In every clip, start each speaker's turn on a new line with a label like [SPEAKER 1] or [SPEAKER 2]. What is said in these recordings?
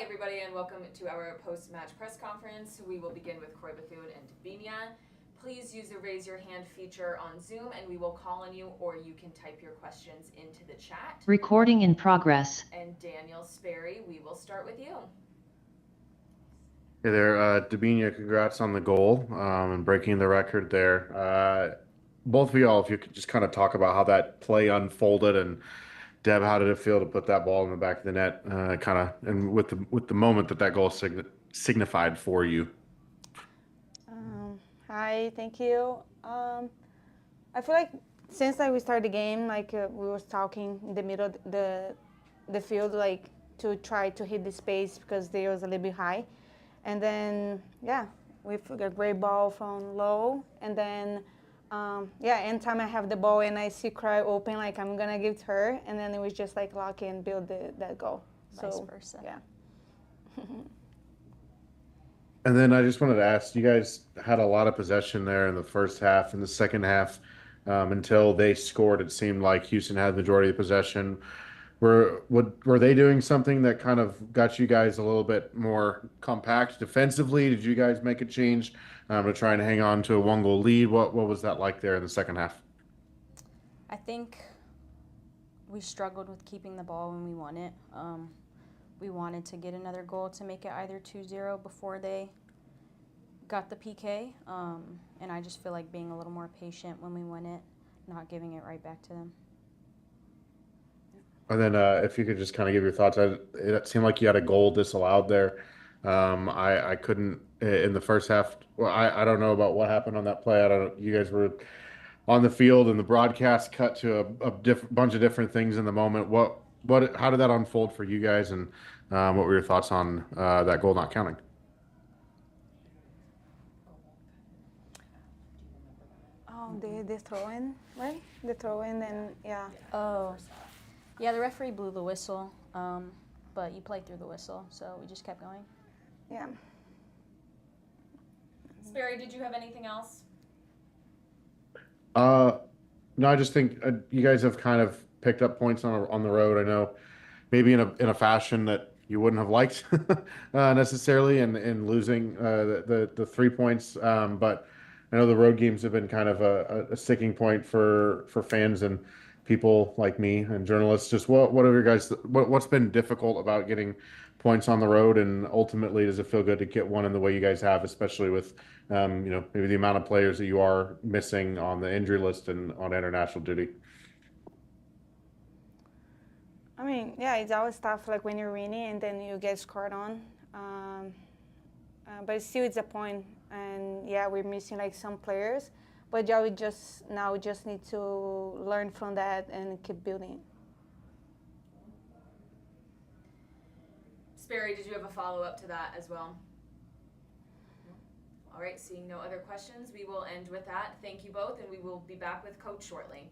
[SPEAKER 1] everybody, and welcome to our post-match press conference. We will begin with Croy Bethune and Davinia. Please use the raise your hand feature on Zoom, and we will call on you, or you can type your questions into the chat.
[SPEAKER 2] Recording in progress.
[SPEAKER 1] And Daniel Sperry, we will start with you.
[SPEAKER 3] Hey there, Davinia, congrats on the goal and breaking the record there. Both of y'all, if you could just kind of talk about how that play unfolded, and Deb, how did it feel to put that ball in the back of the net, and with the moment that goal signified for you?
[SPEAKER 4] Hi, thank you. I feel like since we started the game, we was talking in the middle of the field, to try to hit the space because they was a little bit high. And then, we got a great ball from low. And then, anytime I have the ball and I see Croy open, I'm going to give it to her. And then it was just lock and build that goal.
[SPEAKER 5] Vice versa.
[SPEAKER 4] Yeah.
[SPEAKER 3] And then I just wanted to ask, you guys had a lot of possession there in the first half. In the second half, until they scored, it seemed like Houston had the majority of the possession. Were they doing something that kind of got you guys a little bit more compact defensively? Did you guys make a change to try and hang on to a one-goal lead? What was that like there in the second half?
[SPEAKER 5] I think we struggled with keeping the ball when we won it. We wanted to get another goal to make it either 2-0 before they got the PK. And I just feel like being a little more patient when we win it, not giving it right back to them.
[SPEAKER 3] And then if you could just kind of give your thoughts. It seemed like you had a goal disallowed there. I couldn't in the first half. Well, I don't know about what happened on that play. I don't know. You guys were on the field, and the broadcast cut to a bunch of different things in the moment. How did that unfold for you guys, and what were your thoughts on that goal not counting?
[SPEAKER 4] Oh, the throw-in, right? The throw-in, and
[SPEAKER 5] Oh, yeah, the referee blew the whistle, but you played through the whistle, so we just kept going.
[SPEAKER 4] Yeah.
[SPEAKER 1] Sperry, did you have anything else?
[SPEAKER 3] No, I just think you guys have kind of picked up points on the road. I know maybe in a fashion that you wouldn't have liked necessarily, in losing the 3 points. But I know the road games have been kind of a sticking point for fans and people like me and journalists. Just what are your guys? What's been difficult about getting points on the road, and ultimately does it feel good to get one in the way you guys have, especially with maybe the amount of players that you are missing on the injury list and on international duty?
[SPEAKER 4] I mean, yeah, it's always tough, when you're winning and then you get scored on. But still, it's a point. And, we're missing, some players. But, we just need to learn from that and keep building.
[SPEAKER 1] Sperry, did you have a follow-up to that as well? All right, seeing no other questions, we will end with that. Thank you both, and we will be back with Coach shortly.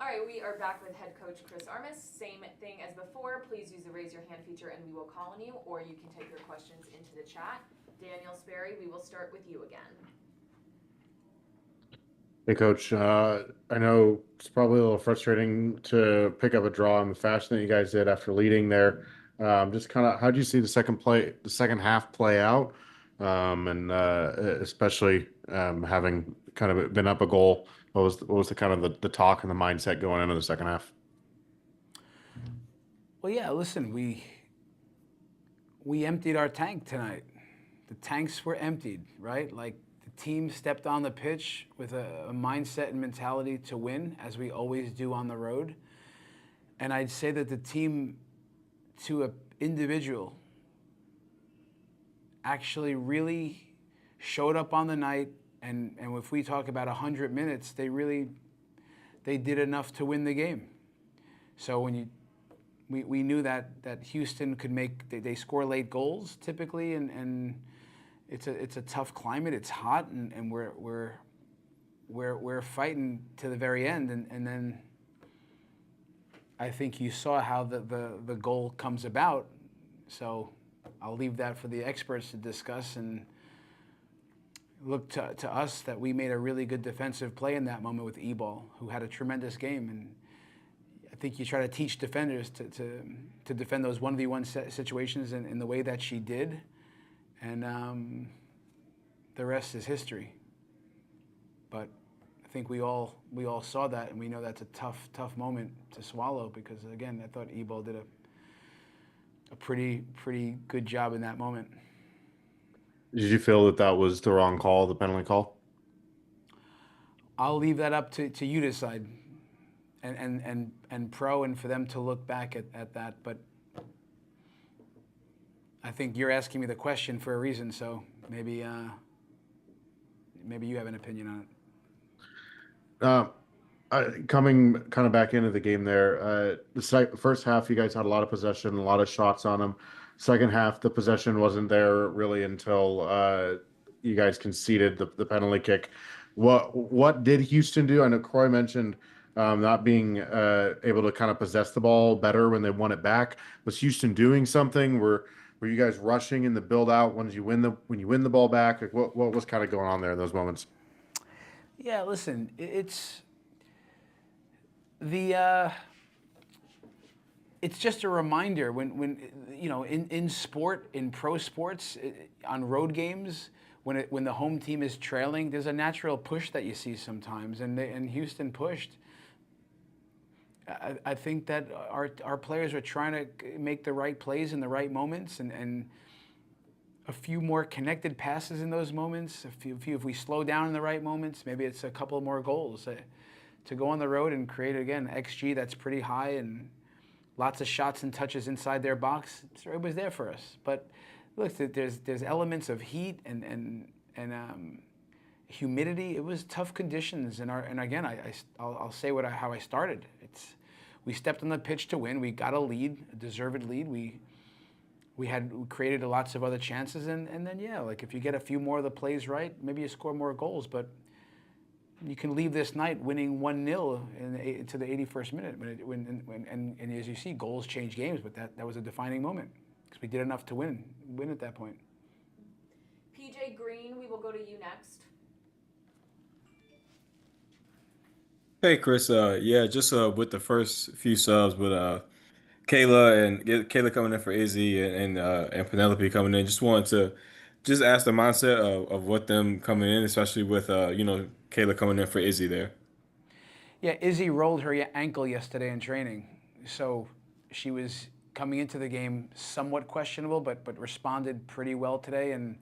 [SPEAKER 1] All right, we are back with head coach Chris Armas. Same thing as before. Please use the raise your hand feature and we will call on you, or you can type your questions into the chat. Daniel Sperry, we will start with you again.
[SPEAKER 3] Hey, Coach. I know it's probably a little frustrating to pick up a draw in the fashion that you guys did after leading there. Just kind of, how do you see the second half play out, and especially having kind of been up a goal? What was the kind of the talk and the mindset going into the second half?
[SPEAKER 2] Well, yeah. Listen, we emptied our tank tonight. The tanks were emptied, right? Like, the team stepped on the pitch with a mindset and mentality to win, as we always do on the road. And I'd say that the team, to an individual, actually really showed up on the night. And if we talk about 100 minutes, they did enough to win the game. So we knew that Houston could they score late goals typically, and it's a tough climate. It's hot, and we're fighting to the very end, and then I think you saw how the goal comes about. So I'll leave that for the experts to discuss, and look to us that we made a really good defensive play in that moment with Ebal, who had a tremendous game. And I think you try to teach defenders to defend those 1v1 situations in the way that she did. And the rest is history. But I think we all saw that, and we know that's a tough moment to swallow, because, again, I thought Ebal did a pretty good job in that moment.
[SPEAKER 3] Did you feel that was the wrong call, the penalty call?
[SPEAKER 2] I'll leave that up to you to decide, and pro, and for them to look back at that. But I think you're asking me the question for a reason, so maybe you have an opinion on it.
[SPEAKER 3] Coming kind of back into the game there, the first half, you guys had a lot of possession, a lot of shots on them. Second half, the possession wasn't there really until you guys conceded the penalty kick. What did Houston do? I know Croy mentioned not being able to kind of possess the ball better when they won it back. Was Houston doing something? Were you guys rushing in the build out when you win the ball back? Like, what was kind of going on there in those moments?
[SPEAKER 2] Yeah, listen, it's just a reminder when in sport, in pro sports, on road games, when the home team is trailing, there's a natural push that you see sometimes, and Houston pushed. I think that our players are trying to make the right plays in the right moments, and a few more connected passes in those moments. If we slow down in the right moments, maybe it's a couple more goals. To go on the road and create, again, XG that's pretty high and lots of shots and touches inside their box, it was there for us. But look, there's elements of heat and humidity. It was tough conditions, and again, I'll say how I started. We stepped on the pitch to win. We got a lead, a deserved lead. We created lots of other chances, and then, yeah, like, if you get a few more of the plays right, maybe you score more goals. But you can leave this night winning 1-0 to the 81st minute. And as you see, goals change games, but that was a defining moment, because we did enough to win at that point.
[SPEAKER 1] PJ Green, we will go to you next.
[SPEAKER 6] Hey Chris, just with the first few subs with Kayla coming in for Izzy and Penelope coming in, just wanted to just ask the mindset of what them coming in, especially with Kayla coming in for Izzy there.
[SPEAKER 2] Yeah, Izzy rolled her ankle yesterday in training, so she was coming into the game somewhat questionable, but responded pretty well today, and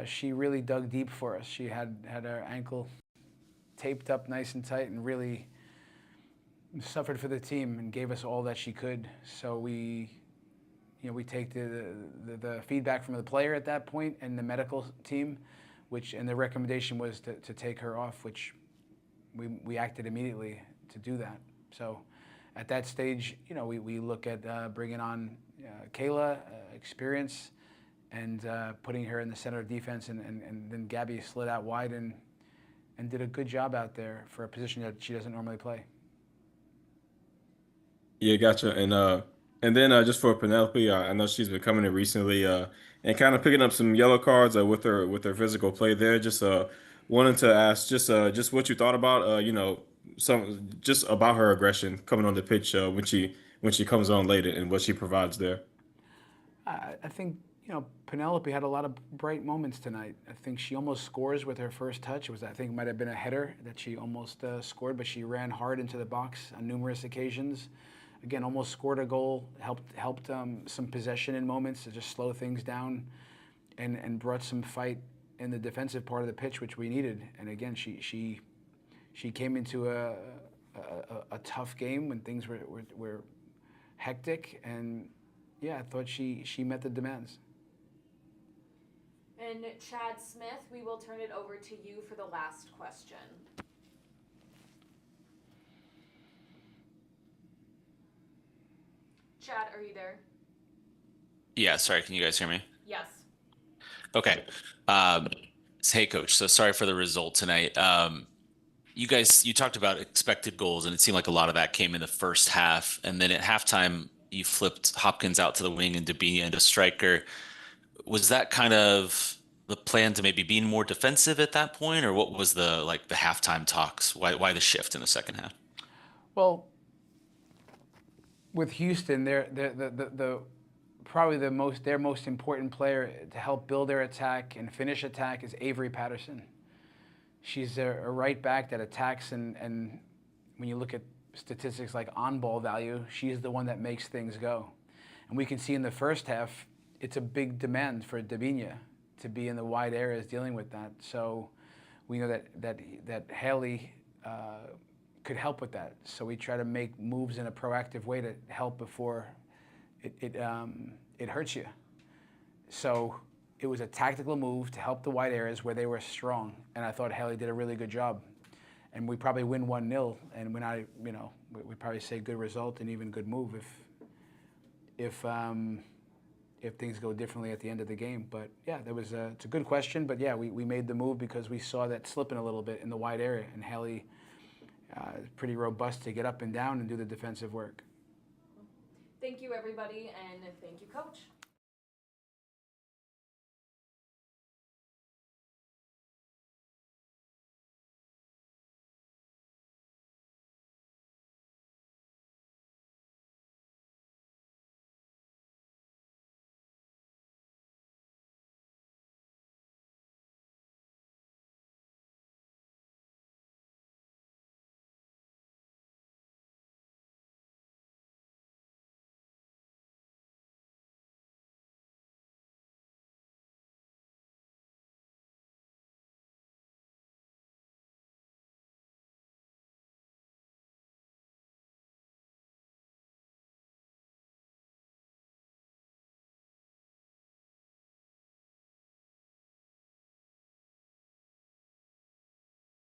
[SPEAKER 2] she really dug deep for us. She had her ankle taped up nice and tight, and really suffered for the team and gave us all that she could. So we take the feedback from the player at that point and the medical team, and the recommendation was to take her off, which we acted immediately to do that. So at that stage, we look at bringing on Kayla, experience, and putting her in the center of defense, and then Gabby slid out wide and did a good job out there for a position that she doesn't normally play.
[SPEAKER 6] Yeah, gotcha. And then just for Penelope, I know she's been coming in recently, and kind of picking up some yellow cards with her physical play there. Just wanted to ask just what you thought about some just about her aggression coming on the pitch when she comes on late and what she provides there.
[SPEAKER 2] I think Penelope had a lot of bright moments tonight. I think she almost scores with her first touch. It was, I think, might have been a header that she almost scored, but she ran hard into the box on numerous occasions. Again, almost scored a goal. Helped some possession in moments to just slow things down, and brought some fight in the defensive part of the pitch, which we needed. And again, she came into a tough game when things were hectic, and yeah, I thought she met the demands.
[SPEAKER 1] And Chad Smith, we will turn it over to you for the last question. Chad, are you there?
[SPEAKER 7] Yeah, sorry, can you guys hear me?
[SPEAKER 1] Yes.
[SPEAKER 7] Okay. Um, Hey, coach. So sorry for the result tonight. You talked about expected goals, and it seemed like a lot of that came in the first half. And then at halftime, you flipped Hopkins out to the wing and Debinha into striker. Was that kind of the plan to maybe being more defensive at that point, or what was the halftime talks? Why the shift in the second half?
[SPEAKER 2] Well, with Houston, probably their most important player to help build their attack and finish attack is Avery Patterson. She's a right back that attacks, and when you look at statistics like on-ball value, she's the one that makes things go. And we can see in the first half, it's a big demand for Debinha to be in the wide areas dealing with that. So we know that Haley could help with that. So we try to make moves in a proactive way to help before it hurts you. So it was a tactical move to help the wide areas where they were strong, and I thought Haley did a really good job. And we probably win 1-0, and we probably say good result and even good move if things go differently at the end of the game. But yeah, it's a good question. But yeah, we made the move because we saw that slipping a little bit in the wide area, and Haley is pretty robust to get up and down and do the defensive work.
[SPEAKER 1] Thank you, everybody, and thank you, Coach.